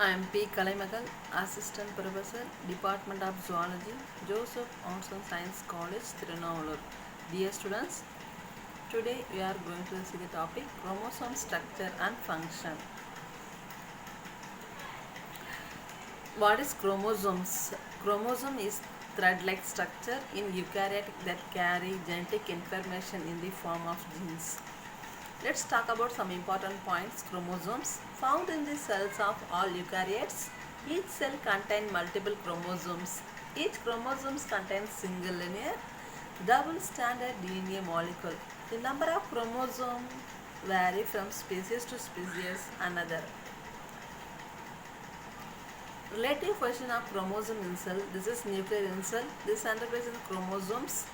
I am P. Kalaimagal, Assistant Professor, Department of Zoology, Joseph Onson Science College, Tirunavallur. Dear students, today we are going to see the topic chromosome structure and function. What is chromosomes? Chromosome is thread-like structure in eukaryotic that carry genetic information in the form of genes. Let's talk about some important points. Chromosomes found in the cells of all eukaryotes. Each cell contains multiple chromosomes. Each chromosome contains single linear, double standard DNA molecule. The number of chromosomes vary from species to species. Another relative position of chromosome in cell. This is nuclear in cell. This represents chromosomes.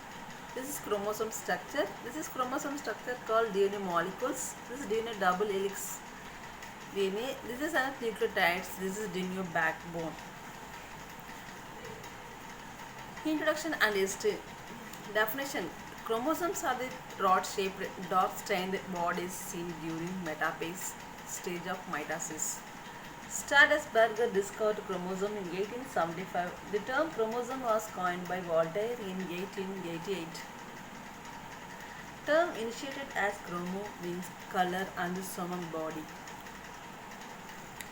This is chromosome structure. This is chromosome structure called DNA molecules. This is DNA double helix DNA. This is nucleotides. This is DNA backbone. Introduction and history. Definition. Chromosomes are the rod-shaped, dark-stained bodies seen during metaphase stage of mitosis. Berger discovered chromosome in 1875. The term chromosome was coined by Voltaire in 1888. Term initiated as chromo means color and somum body.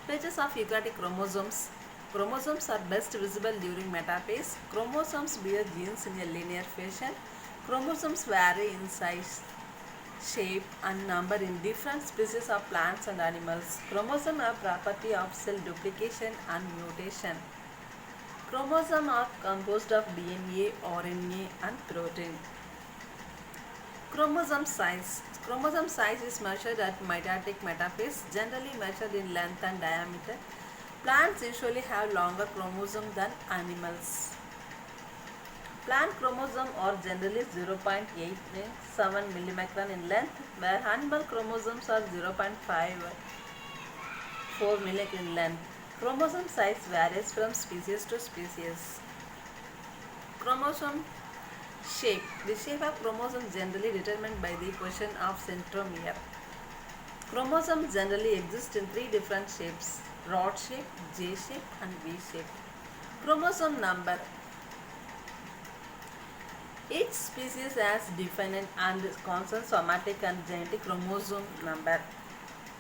Pages of eukaryotic chromosomes. Chromosomes are best visible during metaphase. Chromosomes bear genes in a linear fashion. Chromosomes vary in size, shape and number in different species of plants and animals. Chromosomes have property of cell duplication and mutation. Chromosomes are composed of DNA, RNA and protein. Chromosome size. Chromosome size is measured at mitotic metaphase, generally measured in length and diameter. Plants usually have longer chromosomes than animals. Plant chromosomes are generally 0.87 millimicron in length, where animal chromosomes are 0.54 millimicron in length. Chromosome size varies from species to species. Chromosome shape. The shape of chromosome generally determined by the position of centromere. Chromosomes generally exist in three different shapes: rod shape, J shape and V shape. Chromosome number. Each species has definite and constant somatic and genetic chromosome number.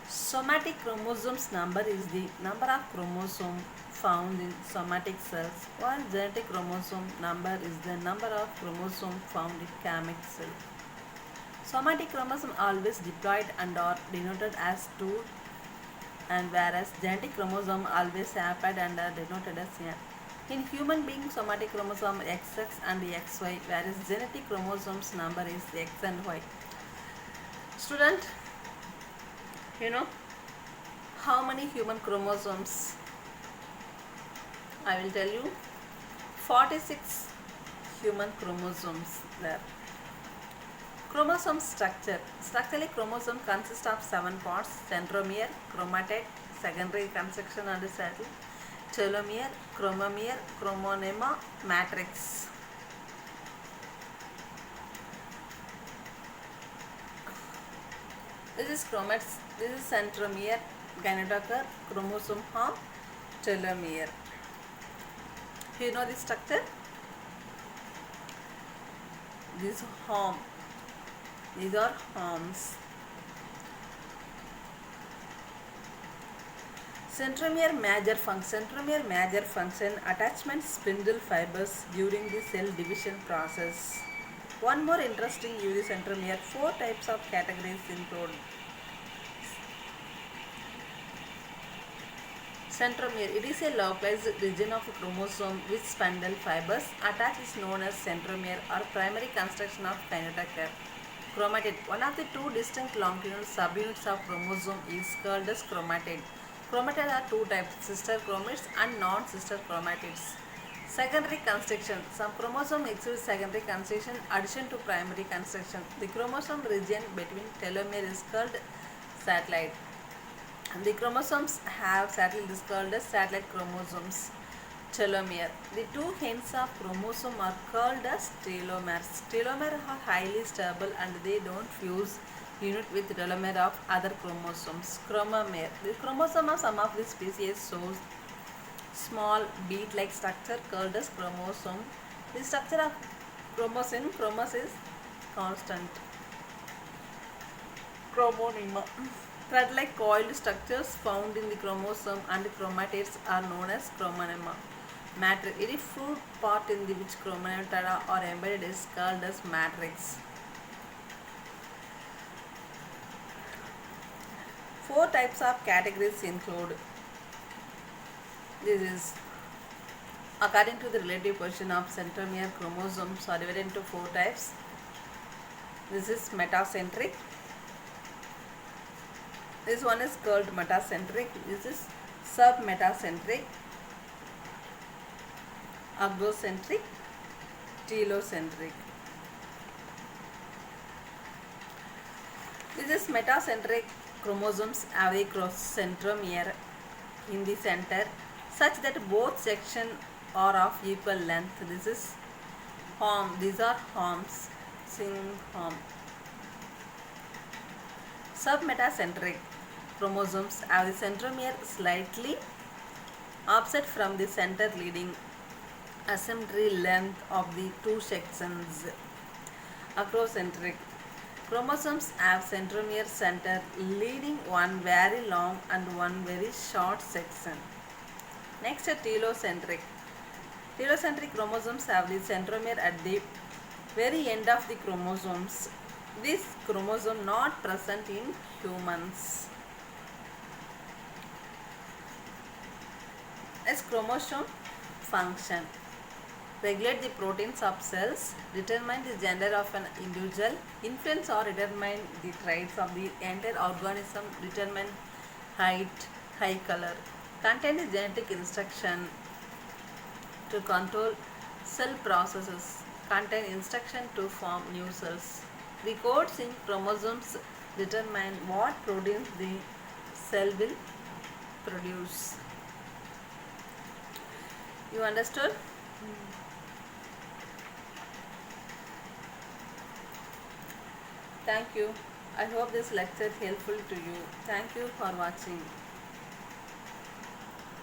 Somatic chromosomes number is the number of chromosomes found in somatic cells, while genetic chromosome number is the number of chromosomes found in gamete cell. Somatic chromosomes always diploid and are denoted as 2, and whereas genetic chromosome always haploid and are denoted as N. In human beings, somatic chromosome XX and XY, whereas genetic chromosomes number is X and Y. Student, you know how many human chromosomes? I will tell you. 46 human chromosomes there. Chromosome structure. Structurally, chromosome consists of 7 parts: centromere, chromatid, secondary construction and saddle, telomere, chromomere, chromonema, matrix. This is chromates. This is centromere, gynotochore, chromosome arm, telomere. You know the structure? This arm. These are arms. Centromere major function attachment spindle fibers during the cell division process. One more interesting use is centromere. 4 types of categories include centromere. It is a localized region of a chromosome with spindle fibers attached is known as centromere or primary construction of gynotochore. Chromatid. One of the 2 distinct longitudinal subunits of chromosome is called as chromatid. Chromatids are 2 types: sister chromatids and non-sister chromatids. Secondary construction. Some chromosome exhibit secondary construction addition to primary construction. The chromosome region between telomere is called satellite. The chromosomes have satellite is called as satellite chromosomes. Telomere. The 2 ends of chromosome are called as telomeres. Telomeres are highly stable and they don't fuse unit with telomere of other chromosomes. Chromomere. The chromosome of some of these species shows small bead-like structure called as chromosome. The structure of chromos is constant. Chromonema. Thread-like coiled structures found in the chromosome and chromatids are known as chromonema. Matrix. Any fruit part in the which chromatids are embedded is called as matrix. Four types of categories include. This is according to the relative position of centromere, chromosomes are divided into four types. This is metacentric. This one is called metacentric. This is submetacentric, agrocentric, telocentric. This is metacentric. Chromosomes have a centromere in the center such that both sections are of equal length. This is arm. These are arms. Arm. Submetacentric. Chromosomes have the centromere slightly offset from the center, leading asymmetry length of the two sections. Acrocentric. Chromosomes have centromere center leading one very long and one very short section. Next, telocentric. Telocentric chromosomes have the centromere at the very end of the chromosomes. This chromosome not present in humans. As chromosome function. Regulate the proteins of cells, determine the gender of an individual, influence or determine the traits of the entire organism, determine height, eye color, contain the genetic instruction to control cell processes, contain instruction to form new cells. The codes in chromosomes determine what proteins the cell will produce. You understood? Thank you. I hope this lecture helpful to you. Thank you for watching.